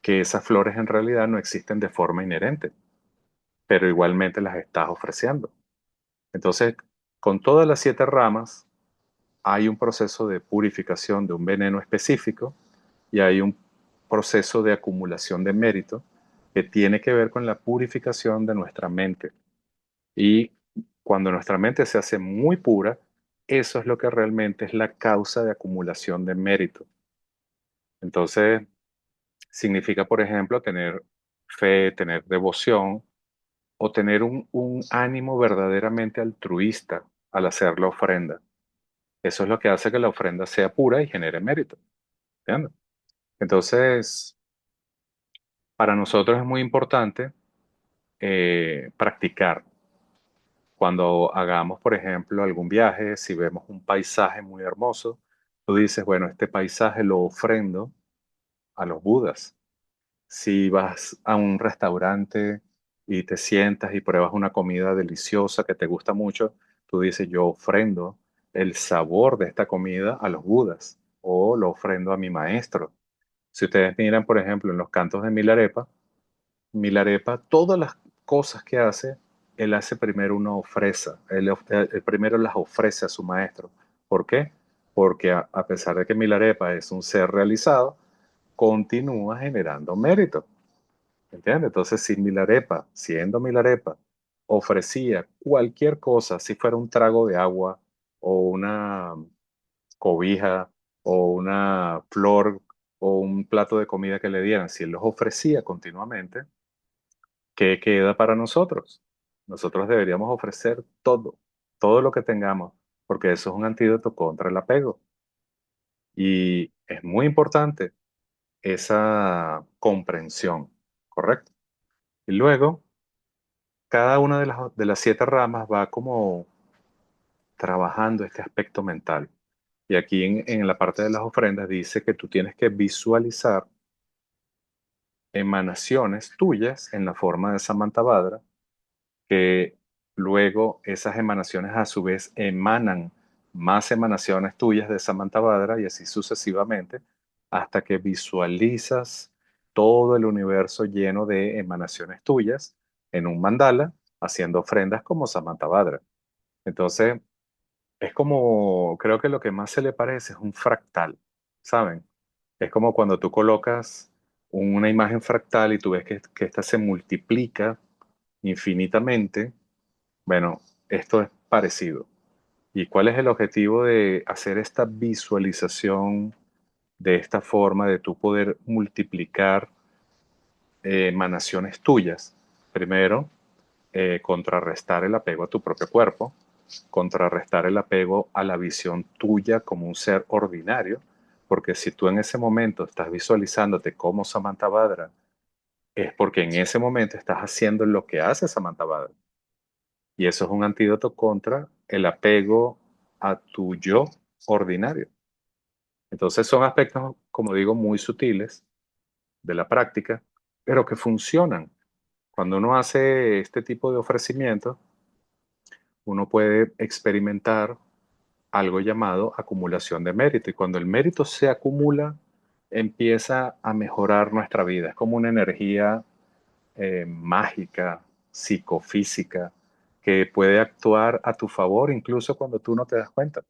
que esas flores en realidad no existen de forma inherente, pero igualmente las estás ofreciendo. Entonces, con todas las 7 ramas hay un proceso de purificación de un veneno específico y hay un proceso de acumulación de mérito que tiene que ver con la purificación de nuestra mente. Y cuando nuestra mente se hace muy pura, eso es lo que realmente es la causa de acumulación de mérito. Entonces, significa, por ejemplo, tener fe, tener devoción o tener un ánimo verdaderamente altruista al hacer la ofrenda. Eso es lo que hace que la ofrenda sea pura y genere mérito. ¿Entiendes? Entonces, para nosotros es muy importante practicar. Cuando hagamos, por ejemplo, algún viaje, si vemos un paisaje muy hermoso, tú dices, bueno, este paisaje lo ofrendo a los budas. Si vas a un restaurante y te sientas y pruebas una comida deliciosa que te gusta mucho, tú dices, yo ofrendo el sabor de esta comida a los budas o lo ofrendo a mi maestro. Si ustedes miran, por ejemplo, en los cantos de Milarepa, Milarepa, todas las cosas que hace, él hace primero una ofrenda. Él primero las ofrece a su maestro. ¿Por qué? Porque a pesar de que Milarepa es un ser realizado, continúa generando mérito. ¿Entiendes? Entonces, si Milarepa, siendo Milarepa, ofrecía cualquier cosa, si fuera un trago de agua o una cobija o una flor o un plato de comida que le dieran, si él los ofrecía continuamente, ¿qué queda para nosotros? Nosotros deberíamos ofrecer todo, todo lo que tengamos, porque eso es un antídoto contra el apego. Y es muy importante esa comprensión, ¿correcto? Y luego, cada una de las 7 ramas va como trabajando este aspecto mental. Y aquí en la parte de las ofrendas dice que tú tienes que visualizar emanaciones tuyas en la forma de Samantabhadra, que luego esas emanaciones a su vez emanan más emanaciones tuyas de Samantabhadra y así sucesivamente hasta que visualizas todo el universo lleno de emanaciones tuyas en un mandala haciendo ofrendas como Samantabhadra. Entonces, es como, creo que lo que más se le parece es un fractal, ¿saben? Es como cuando tú colocas una imagen fractal y tú ves que ésta se multiplica infinitamente. Bueno, esto es parecido. ¿Y cuál es el objetivo de hacer esta visualización de esta forma de tú poder multiplicar emanaciones tuyas? Primero, contrarrestar el apego a tu propio cuerpo, contrarrestar el apego a la visión tuya como un ser ordinario, porque si tú en ese momento estás visualizándote como Samantabhadra, es porque en ese momento estás haciendo lo que hace Samantabhadra. Y eso es un antídoto contra el apego a tu yo ordinario. Entonces son aspectos, como digo, muy sutiles de la práctica, pero que funcionan. Cuando uno hace este tipo de ofrecimientos, uno puede experimentar algo llamado acumulación de mérito. Y cuando el mérito se acumula, empieza a mejorar nuestra vida. Es como una energía mágica, psicofísica, que puede actuar a tu favor incluso cuando tú no te das cuenta.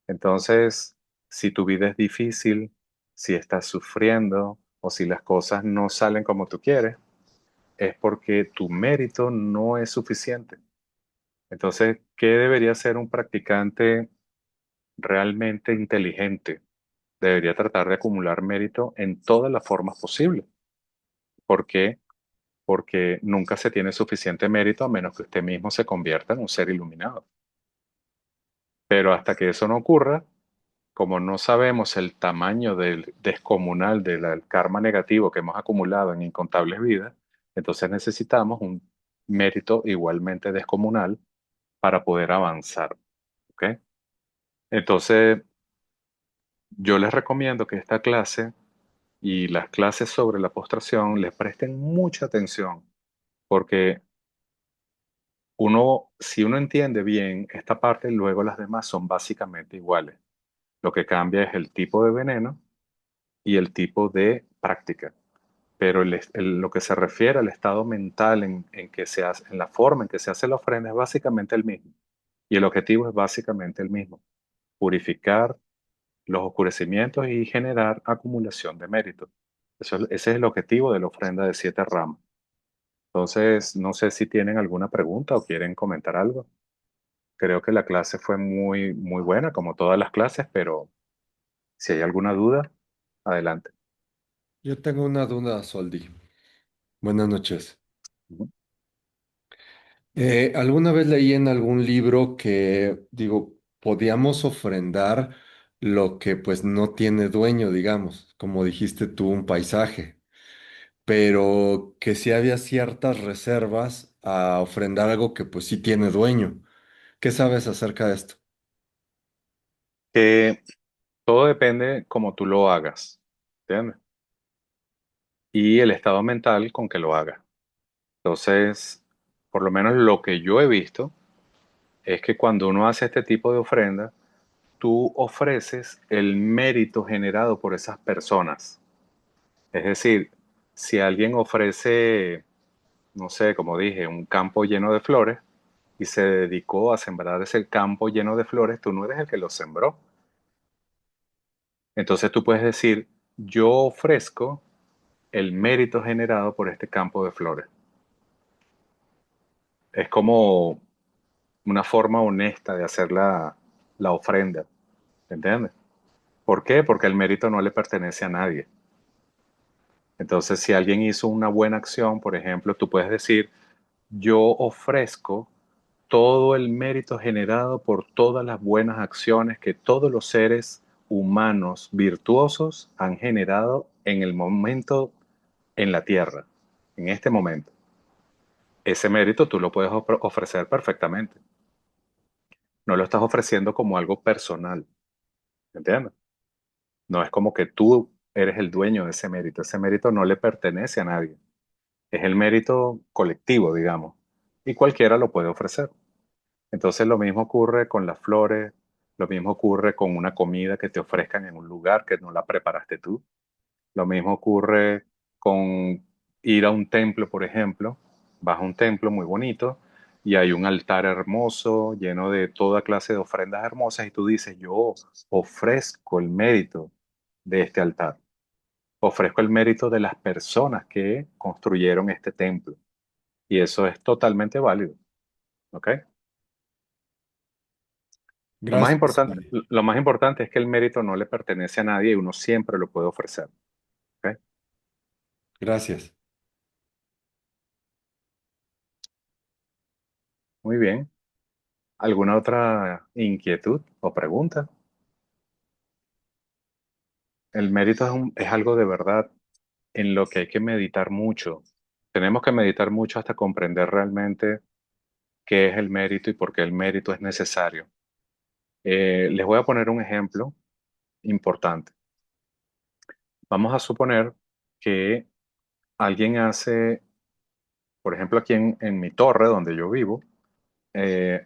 Entonces, si tu vida es difícil, si estás sufriendo o si las cosas no salen como tú quieres, es porque tu mérito no es suficiente. Entonces, ¿qué debería ser un practicante realmente inteligente? Debería tratar de acumular mérito en todas las formas posibles. ¿Por qué? Porque nunca se tiene suficiente mérito a menos que usted mismo se convierta en un ser iluminado. Pero hasta que eso no ocurra, como no sabemos el tamaño del descomunal del karma negativo que hemos acumulado en incontables vidas, entonces necesitamos un mérito igualmente descomunal para poder avanzar. ¿Ok? Entonces, yo les recomiendo que esta clase y las clases sobre la postración les presten mucha atención, porque si uno entiende bien esta parte, luego las demás son básicamente iguales. Lo que cambia es el tipo de veneno y el tipo de práctica. Pero lo que se refiere al estado mental en que se hace, en la forma en que se hace la ofrenda es básicamente el mismo. Y el objetivo es básicamente el mismo: purificar los oscurecimientos y generar acumulación de mérito. Ese es el objetivo de la ofrenda de 7 ramas. Entonces, no sé si tienen alguna pregunta o quieren comentar algo. Creo que la clase fue muy, muy buena, como todas las clases, pero si hay alguna duda, adelante. Yo tengo una duda, Soldi. Buenas noches. Ujú. Alguna vez leí en algún libro que, digo, podíamos ofrendar lo que pues no tiene dueño, digamos, como dijiste tú, un paisaje, pero que sí había ciertas reservas a ofrendar algo que pues sí tiene dueño. ¿Qué sabes acerca de esto? Que todo depende cómo tú lo hagas, ¿entiendes? Y el estado mental con que lo hagas. Entonces, por lo menos lo que yo he visto es que cuando uno hace este tipo de ofrenda, tú ofreces el mérito generado por esas personas. Es decir, si alguien ofrece no sé, como dije, un campo lleno de flores y se dedicó a sembrar ese campo lleno de flores, tú no eres el que lo sembró. Entonces tú puedes decir, yo ofrezco el mérito generado por este campo de flores. Es como una forma honesta de hacer la ofrenda, ¿entiendes? ¿Por qué? Porque el mérito no le pertenece a nadie. Entonces, si alguien hizo una buena acción, por ejemplo, tú puedes decir, yo ofrezco todo el mérito generado por todas las buenas acciones que todos los seres humanos virtuosos han generado en el momento en la tierra, en este momento. Ese mérito tú lo puedes ofrecer perfectamente. No lo estás ofreciendo como algo personal, ¿entiendes? No es como que tú eres el dueño de ese mérito. Ese mérito no le pertenece a nadie. Es el mérito colectivo, digamos. Y cualquiera lo puede ofrecer. Entonces lo mismo ocurre con las flores, lo mismo ocurre con una comida que te ofrezcan en un lugar que no la preparaste tú. Lo mismo ocurre con ir a un templo, por ejemplo. Vas a un templo muy bonito y hay un altar hermoso lleno de toda clase de ofrendas hermosas y tú dices, yo ofrezco el mérito de este altar. Ofrezco el mérito de las personas que construyeron este templo. Y eso es totalmente válido, ¿ok? Gracias, Padre. Lo más importante es que el mérito no le pertenece a nadie y uno siempre lo puede ofrecer, ¿ok? Gracias. Muy bien. ¿Alguna otra inquietud o pregunta? El mérito es algo de verdad en lo que hay que meditar mucho. Tenemos que meditar mucho hasta comprender realmente qué es el mérito y por qué el mérito es necesario. Les voy a poner un ejemplo importante. Vamos a suponer que alguien hace, por ejemplo, aquí en mi torre donde yo vivo,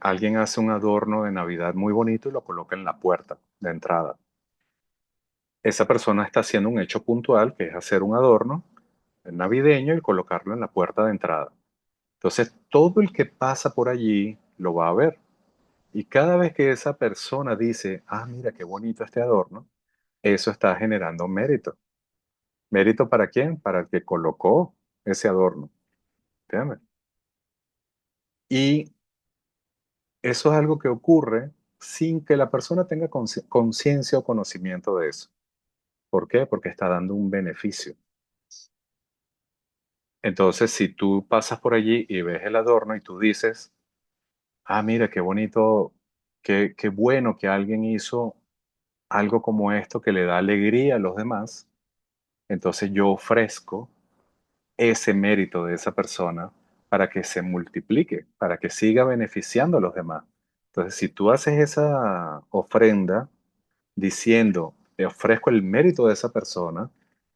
alguien hace un adorno de Navidad muy bonito y lo coloca en la puerta de entrada. Esa persona está haciendo un hecho puntual, que es hacer un adorno navideño y colocarlo en la puerta de entrada. Entonces, todo el que pasa por allí lo va a ver. Y cada vez que esa persona dice, ah, mira qué bonito este adorno, eso está generando mérito. ¿Mérito para quién? Para el que colocó ese adorno. ¿Entiendes? Y eso es algo que ocurre sin que la persona tenga conciencia o conocimiento de eso. ¿Por qué? Porque está dando un beneficio. Entonces, si tú pasas por allí y ves el adorno y tú dices, ah, mira, qué bonito, qué bueno que alguien hizo algo como esto que le da alegría a los demás, entonces yo ofrezco ese mérito de esa persona para que se multiplique, para que siga beneficiando a los demás. Entonces, si tú haces esa ofrenda diciendo, te ofrezco el mérito de esa persona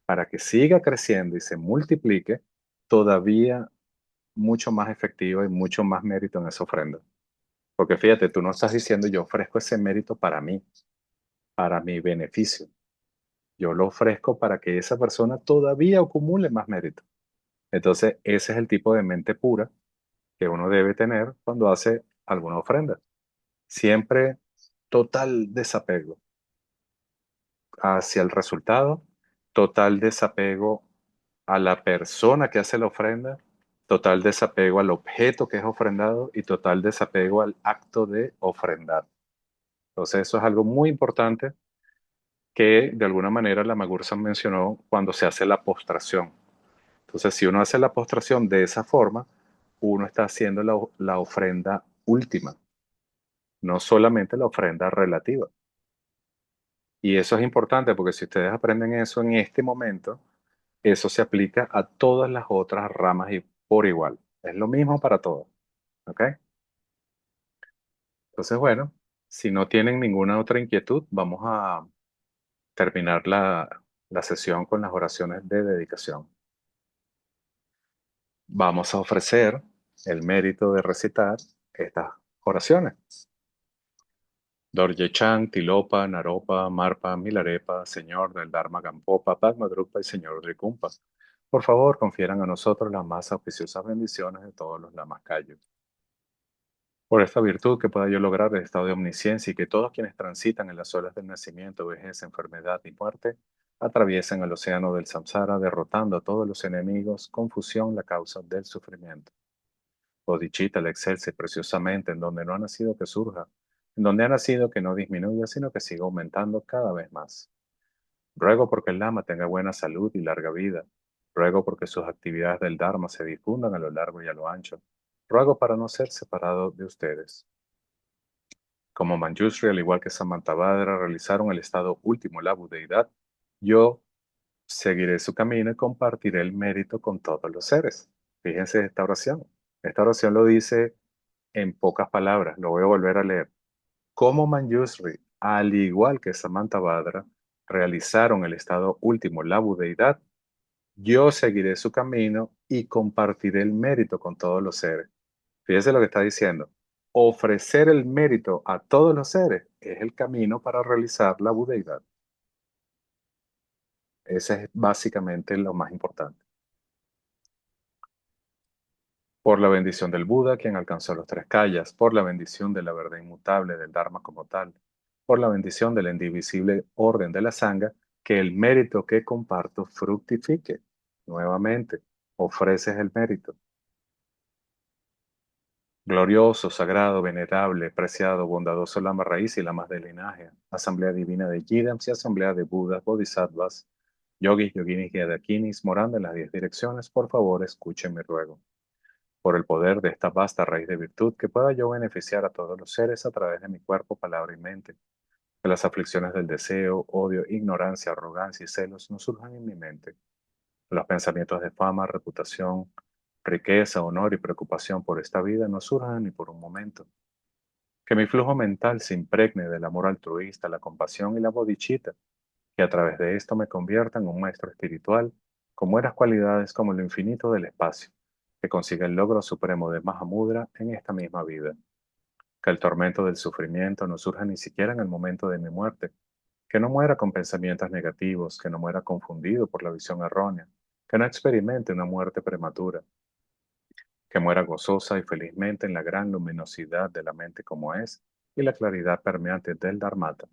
para que siga creciendo y se multiplique, todavía mucho más efectiva y mucho más mérito en esa ofrenda. Porque fíjate, tú no estás diciendo yo ofrezco ese mérito para mí, para mi beneficio. Yo lo ofrezco para que esa persona todavía acumule más mérito. Entonces, ese es el tipo de mente pura que uno debe tener cuando hace alguna ofrenda. Siempre total desapego hacia el resultado, total desapego a la persona que hace la ofrenda, total desapego al objeto que es ofrendado y total desapego al acto de ofrendar. Entonces, eso es algo muy importante que de alguna manera la Magursan mencionó cuando se hace la postración. Entonces, si uno hace la postración de esa forma, uno está haciendo la ofrenda última, no solamente la ofrenda relativa. Y eso es importante porque si ustedes aprenden eso en este momento, eso se aplica a todas las otras ramas y por igual. Es lo mismo para todos. ¿Ok? Entonces, bueno, si no tienen ninguna otra inquietud, vamos a terminar la sesión con las oraciones de dedicación. Vamos a ofrecer el mérito de recitar estas oraciones. Dorje Chan, Tilopa, Naropa, Marpa, Milarepa, Señor del Dharma Gampopa, Padma Drupa y Señor de Kumpa. Por favor, confieran a nosotros las más auspiciosas bendiciones de todos los Lamascayos. Por esta virtud que pueda yo lograr el estado de omnisciencia y que todos quienes transitan en las olas del nacimiento, vejez, enfermedad y muerte atraviesen el océano del samsara derrotando a todos los enemigos, confusión la causa del sufrimiento. Bodhicitta la excelse preciosamente en donde no ha nacido que surja, en donde ha nacido que no disminuya, sino que siga aumentando cada vez más. Ruego porque el Lama tenga buena salud y larga vida. Ruego porque sus actividades del Dharma se difundan a lo largo y a lo ancho. Ruego para no ser separado de ustedes. Como Manjushri, al igual que Samantabhadra, realizaron el estado último, la budeidad, yo seguiré su camino y compartiré el mérito con todos los seres. Fíjense esta oración. Esta oración lo dice en pocas palabras. Lo voy a volver a leer. Como Manjushri, al igual que Samantabhadra, realizaron el estado último, la budeidad, yo seguiré su camino y compartiré el mérito con todos los seres. Fíjese lo que está diciendo. Ofrecer el mérito a todos los seres es el camino para realizar la budeidad. Ese es básicamente lo más importante. Por la bendición del Buda, quien alcanzó los tres kayas, por la bendición de la verdad inmutable del Dharma como tal, por la bendición de la indivisible orden de la Sangha, que el mérito que comparto fructifique. Nuevamente, ofreces el mérito. Glorioso, sagrado, venerable, preciado, bondadoso Lama Raíz y Lamas de linaje, Asamblea Divina de Yidams y Asamblea de Budas, Bodhisattvas, Yogis, Yoginis y Adakinis, morando en las 10 direcciones, por favor, escuchen mi ruego. Por el poder de esta vasta raíz de virtud, que pueda yo beneficiar a todos los seres a través de mi cuerpo, palabra y mente. Que las aflicciones del deseo, odio, ignorancia, arrogancia y celos no surjan en mi mente. Los pensamientos de fama, reputación, riqueza, honor y preocupación por esta vida no surjan ni por un momento. Que mi flujo mental se impregne del amor altruista, la compasión y la bodhicitta, que a través de esto me convierta en un maestro espiritual con buenas cualidades como lo infinito del espacio, que consiga el logro supremo de Mahamudra en esta misma vida. Que el tormento del sufrimiento no surja ni siquiera en el momento de mi muerte, que no muera con pensamientos negativos, que no muera confundido por la visión errónea, que no experimente una muerte prematura, que muera gozosa y felizmente en la gran luminosidad de la mente como es y la claridad permeante del Dharmata,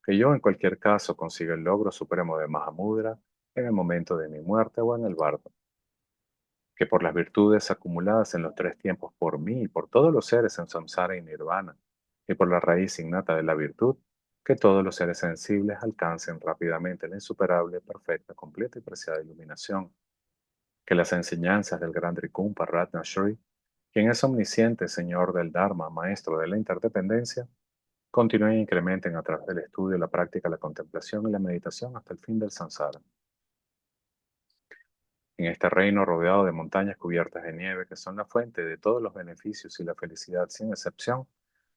que yo en cualquier caso consiga el logro supremo de Mahamudra en el momento de mi muerte o en el bardo, que por las virtudes acumuladas en los tres tiempos por mí y por todos los seres en samsara y nirvana, y por la raíz innata de la virtud, que todos los seres sensibles alcancen rápidamente la insuperable, perfecta, completa y preciada iluminación, que las enseñanzas del gran Trikumpa Ratna Shri, quien es omnisciente Señor del Dharma, Maestro de la interdependencia, continúen e incrementen a través del estudio, la práctica, la contemplación y la meditación hasta el fin del samsara. En este reino rodeado de montañas cubiertas de nieve que son la fuente de todos los beneficios y la felicidad sin excepción,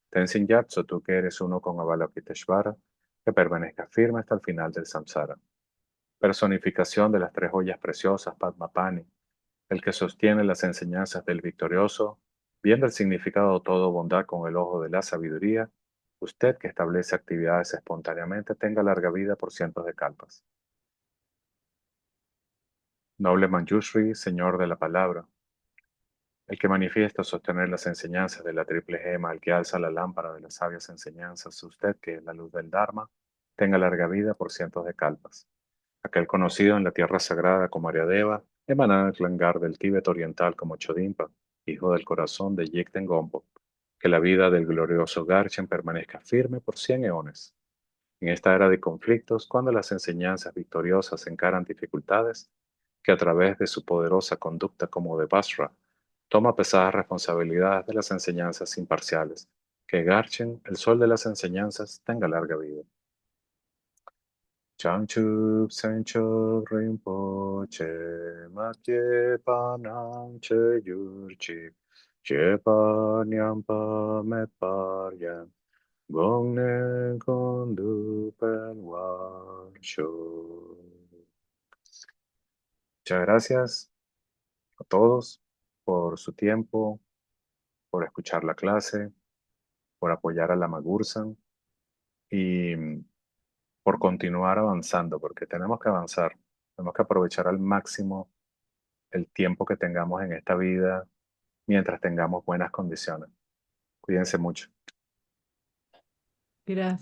Tenzin Gyatso, tú que eres uno con Avalokiteshvara, que permanezca firme hasta el final del samsara. Personificación de las tres joyas preciosas Padmapani, el que sostiene las enseñanzas del victorioso, viendo el significado de todo bondad con el ojo de la sabiduría, usted que establece actividades espontáneamente tenga larga vida por cientos de kalpas. Noble Manjushri, Señor de la Palabra, el que manifiesta sostener las enseñanzas de la triple gema, el que alza la lámpara de las sabias enseñanzas, usted que es la luz del Dharma, tenga larga vida por cientos de kalpas. Aquel conocido en la tierra sagrada como Ariadeva, emanada del clangar del Tíbet oriental como Chodimpa, hijo del corazón de Yikten Gompo, que la vida del glorioso Garchen permanezca firme por 100 eones. En esta era de conflictos, cuando las enseñanzas victoriosas encaran dificultades, que a través de su poderosa conducta como de Basra, toma pesadas responsabilidades de las enseñanzas imparciales, que Garchen, el sol de las enseñanzas, tenga larga vida. Changchup Senchup Rinpoche Matye Panang Che Yurchip Chepa Nyampa Metparyan Gongne Kondu Warsho. Muchas gracias a todos por su tiempo, por escuchar la clase, por apoyar a la Magursan y por continuar avanzando, porque tenemos que avanzar, tenemos que aprovechar al máximo el tiempo que tengamos en esta vida mientras tengamos buenas condiciones. Cuídense mucho. Gracias.